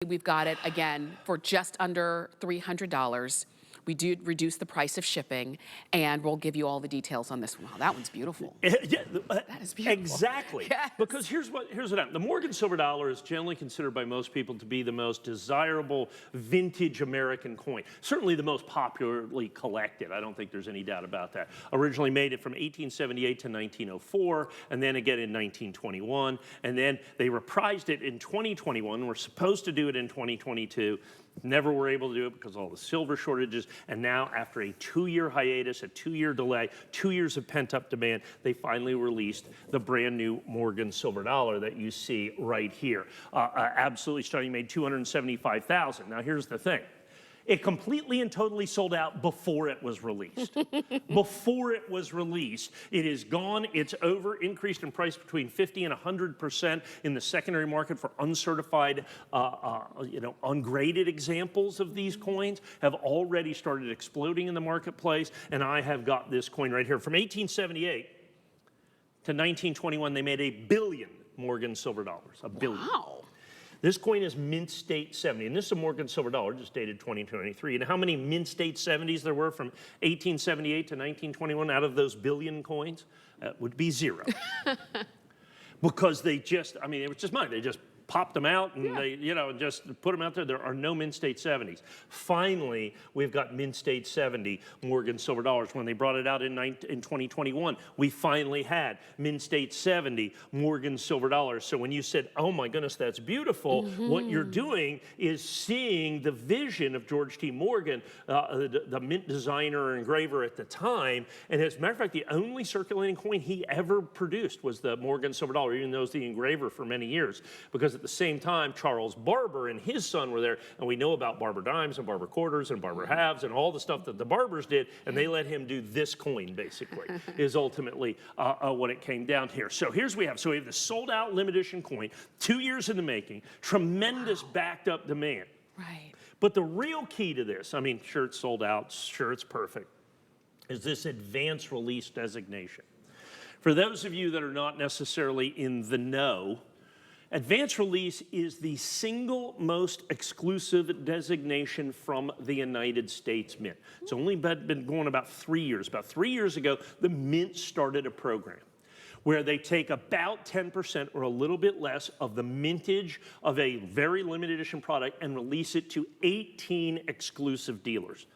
We've got it again for just under $300. We do reduce the price of shipping, and we'll give you all the details on this one. Wow, that one's beautiful. Yeah, That is beautiful. exactly. Yes. Because here's what happened. The Morgan silver dollar is generally considered by most people to be the most desirable vintage American coin. Certainly the most popularly collected. I don't think there's any doubt about that. Originally made it from 1878 to 1904, and then again in 1921, and then they reprised it in 2021. We're supposed to do it in 2022. Never were able to do it because of all the silver shortages. And now, after a 2-year hiatus, a 2-year delay, 2 years of pent-up demand, they finally released the brand new Morgan silver dollar that you see right here. Absolutely stunning, made $275,000. Now, here's the thing. It completely and totally sold out before it was released. Before it was released, it is gone. It's over, increased in price between 50 and 100% in the secondary market for uncertified, ungraded examples of these coins have already started exploding in the marketplace. And I have got this coin right here. From 1878 to 1921, they made 1 billion Morgan silver dollars. 1 billion. Wow. This coin is mint state 70, and this is a Morgan silver dollar, just dated 2023. And how many mint state 70s there were from 1878 to 1921 out of those billion coins? Would be 0. Because they just, I mean, it was just money. They just popped them out and they, just put them out there. There are no mint state 70s. Finally, we've got mint state 70 Morgan silver dollars. When they brought it out in 2021, we finally had mint state 70 Morgan silver dollars. So when you said, oh my goodness, that's beautiful, what you're doing is seeing the vision of George T. Morgan, the mint designer or engraver at the time. And as a matter of fact, the only circulating coin he ever produced was the Morgan silver dollar, even though he was the engraver for many years. Because at the same time, Charles Barber and his son were there, and we know about Barber dimes and Barber quarters and Barber halves and all the stuff that the Barbers did, and they let him do this coin, basically, is ultimately what it came down here. So here's what we have. So we have the sold-out limited edition coin, 2 years in the making, tremendous backed-up demand. Right. But the real key to this, I mean, sure, it's sold out, sure, it's perfect, is this advanced release designation. For those of you that are not necessarily in the know, advanced release is the single most exclusive designation from the United States Mint. It's only been going about 3 years. About 3 years ago, the Mint started a program where they take about 10% or a little bit less of the mintage of a very limited edition product and release it to 18 exclusive dealers.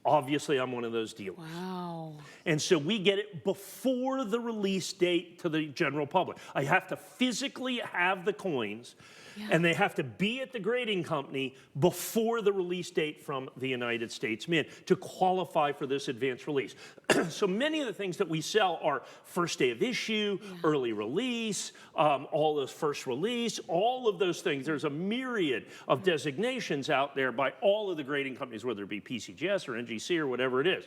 Obviously, I'm one of those dealers. Wow. And so we get it before the release date to the general public. I have to physically have the coins, and they have to be at the grading company before the release date from the United States Mint to qualify for this advanced release. So many of the things that we sell are first day of issue, early release, all those first release, all of those things. There's a myriad of designations out there by all of the grading companies, whether it be PCGS or NGC or whatever it is.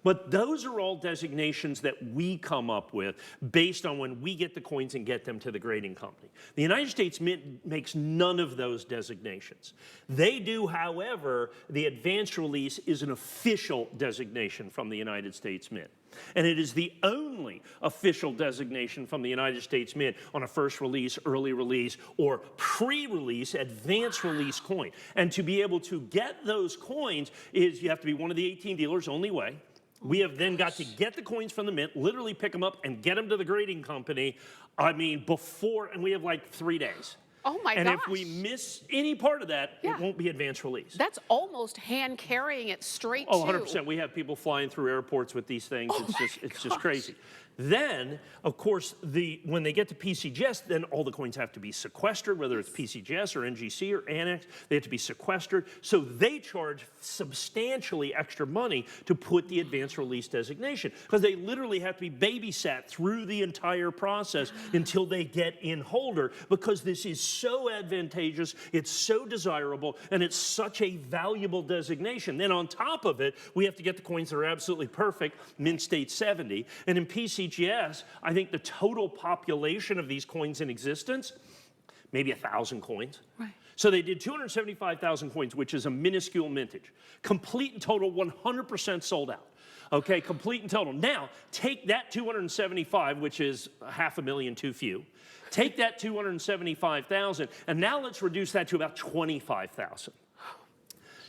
But those are all designations that we come up with based on when we get the coins and get them to the grading company. The United States Mint makes none of those designations. They do, however, the advanced release is an official designation from the United States Mint. And it is the only official designation from the United States Mint on a first release, early release, or pre-release, advanced release coin. And to be able to get those coins is you have to be one of the 18 dealers, only way. We have then got to get the coins from the Mint, literally pick them up and get them to the grading company, I mean, before, and we have like 3 days. Oh my gosh. And if we miss any part of that, it won't be advanced release. That's almost hand carrying it straight to. Oh, 100%. We have people flying through airports with these things. It's just crazy. Then, of course, when they get to PCGS, then all the coins have to be sequestered, whether it's PCGS or NGC or Annex, they have to be sequestered. So they charge substantially extra money to put the advanced release designation because they literally have to be babysat through the entire process until they get in holder because this is so advantageous, it's so desirable, and it's such a valuable designation. Then on top of it, we have to get the coins that are absolutely perfect, mint state 70, and in PCGS, I think the total population of these coins in existence, maybe 1,000 coins. Right. So they did 275,000 coins, which is a minuscule mintage. Complete and total, 100% sold out. Okay, complete and total. Now, take that 275, which is 500,000 too few. Take that 275,000, and now let's reduce that to about 25,000.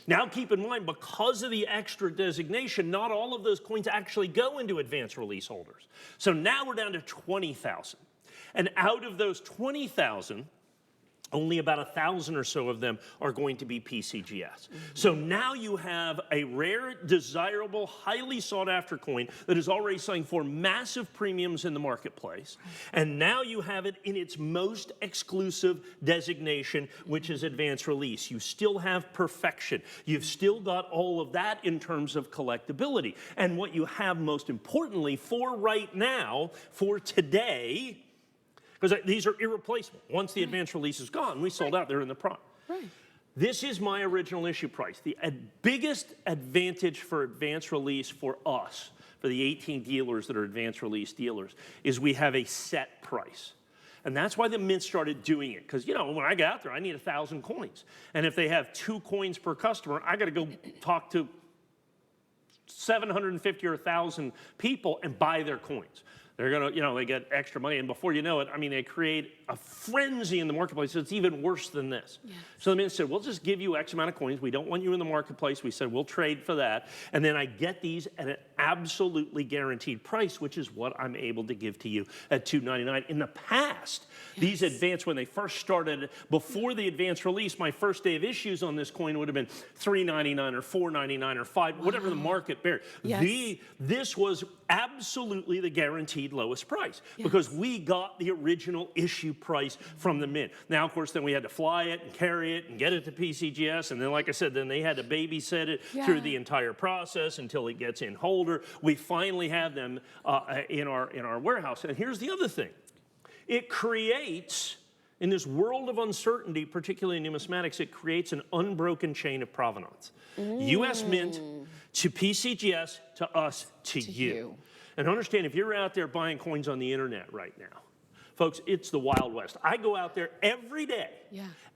Now keep in mind, because of the extra designation, not all of those coins actually go into advanced release holders. So now we're down to 20,000. And out of those 20,000, only about 1,000 or so of them are going to be PCGS. So now you have a rare, desirable, highly sought after coin that is already selling for massive premiums in the marketplace. And now you have it in its most exclusive designation, which is advanced release. You still have perfection. You've still got all of that in terms of collectability. And what you have most importantly for right now, for today, because these are irreplaceable. Once the advanced release is gone, we sold out. They're in the prime. Right. This is my original issue price. The biggest advantage for advanced release for us, for the 18 dealers that are advanced release dealers, is we have a set price. And that's why the mint started doing it. Because, you know, when I get out there, I need 1,000 coins. And if they have 2 coins per customer, I got to go talk to 750 or 1,000 people and buy their coins. They're going to, you know, they get extra money. And before you know it, I mean, they create a frenzy in the marketplace. It's even worse than this. Yes. So the mint said, we'll just give you X amount of coins. We don't want you in the marketplace. We said, we'll trade for that. And then I get these at an absolutely guaranteed price, which is what I'm able to give to you at $2.99. In the past, these advanced, when they first started, before the advanced release, my first day of issues on this coin would have been $3.99 or $4.99 or $5, whatever the market bear. Yes. This was absolutely the guaranteed lowest price because we got the original issue price from the mint. Now, of course, then we had to fly it and carry it and get it to PCGS. And then, like I said, then they had to babysit it through the entire process until it gets in holder. We finally have them in our warehouse. And here's the other thing. It creates, in this world of uncertainty, particularly in numismatics, it creates an unbroken chain of provenance. U.S. Mint to PCGS to us to you. And understand, if you're out there buying coins on the internet right now, folks, it's the Wild West. I go out there every day.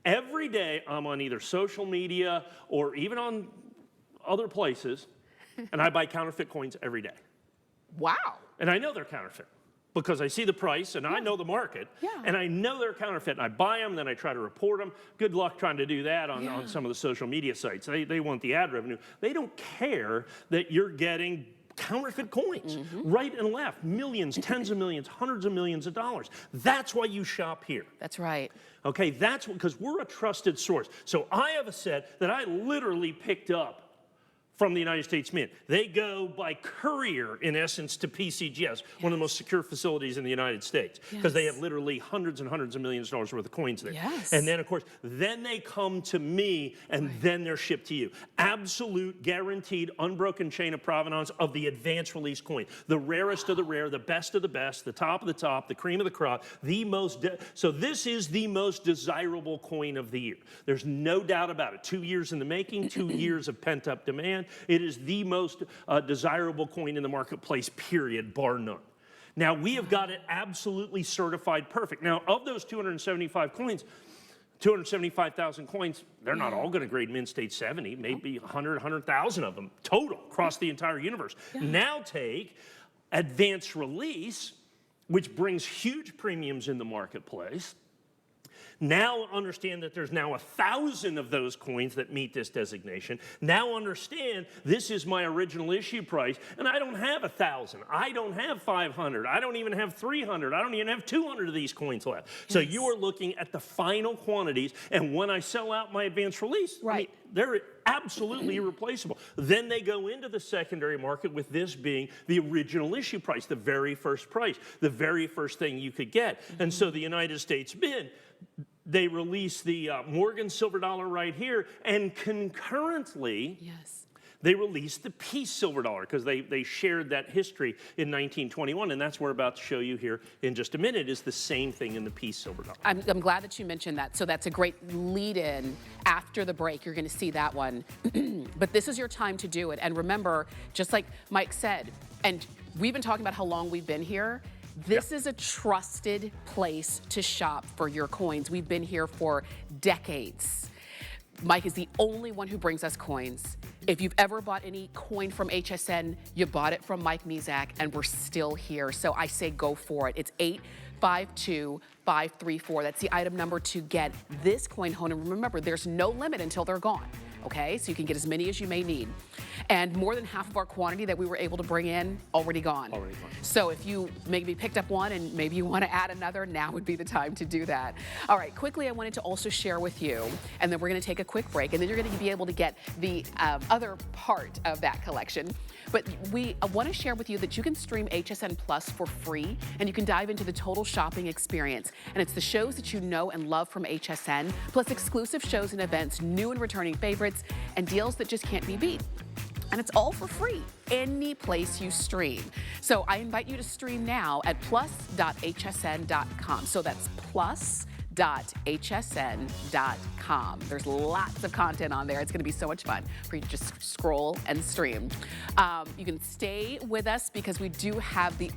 Every day I'm on either social media or even on other places, and I buy counterfeit coins every day. Wow. And I know they're counterfeit because I see the price and I know the market and I know they're counterfeit and I buy them, then I try to report them. Good luck trying to do that on some of the social media sites. They want the ad revenue. They don't care that you're getting counterfeit coins right and left, millions, tens of millions, hundreds of millions of dollars. That's why you shop here. That's right. Okay, that's because we're a trusted source. So I have a set that I literally picked up from the United States Mint. They go by courier, in essence, to PCGS, one of the most secure facilities in the United States, because they have literally hundreds and hundreds of millions of dollars worth of coins there. And then, of course, then they come to me, and then they're shipped to you. Absolute, guaranteed, unbroken chain of provenance of the advanced release coin. The rarest of the rare, the best of the best, the top of the top, the cream of the crop, the most, so this is the most desirable coin of the year. There's no doubt about it. 2 years in the making, 2 years of pent-up demand. It is the most desirable coin in the marketplace, period, bar none. Now, we have got it absolutely certified perfect. Now, of those 275 coins, 275,000 coins, they're not all going to grade Mint State 70, maybe 100,000 of them total across the entire universe. Now take advanced release, which brings huge premiums in the marketplace. Now understand that there's now 1,000 of those coins that meet this designation. Now understand this is my original issue price, and I don't have 1,000. I don't have 500. I don't even have 300. I don't even have 200 of these coins left. So you are looking at the final quantities, and when I sell out my advanced release, I mean, they're absolutely irreplaceable. Then they go into the secondary market with this being the original issue price, the very first price, the very first thing you could get. And so the United States Mint, they release the Morgan silver dollar right here, and concurrently, they released the Peace silver dollar because they shared that history in 1921, and that's what we're about to show you here in just a minute is the same thing in the Peace silver dollar. I'm glad that you mentioned that. So that's a great lead-in. After the break, you're going to see that one. But this is your time to do it. And remember, just like Mike said, and we've been talking about how long we've been here, this is a trusted place to shop for your coins. We've been here for decades. Mike is the only one who brings us coins. If you've ever bought any coin from HSN, you bought it from Mike Mezak, and we're still here. So I say go for it. It's 852534. That's the item number to get this coin home. And remember, there's no limit until they're gone. Okay, so you can get as many as you may need. And more than half of our quantity that we were able to bring in, already gone. Already gone. So if you maybe picked up one and maybe you want to add another, now would be the time to do that. All right, quickly, I wanted to also share with you, and then we're going to take a quick break, and then you're going to be able to get the other part of that collection. But we want to share with you that you can stream HSN Plus for free, and you can dive into the total shopping experience. And it's the shows that you know and love from HSN, plus exclusive shows and events, new and returning favorites, and deals that just can't be beat. And it's all for free, any place you stream. So I invite you to stream now at plus.hsn.com. So that's plus.hsn.com. There's lots of content on there. It's going to be so much fun for you to just scroll and stream. You can stay with us because we do have the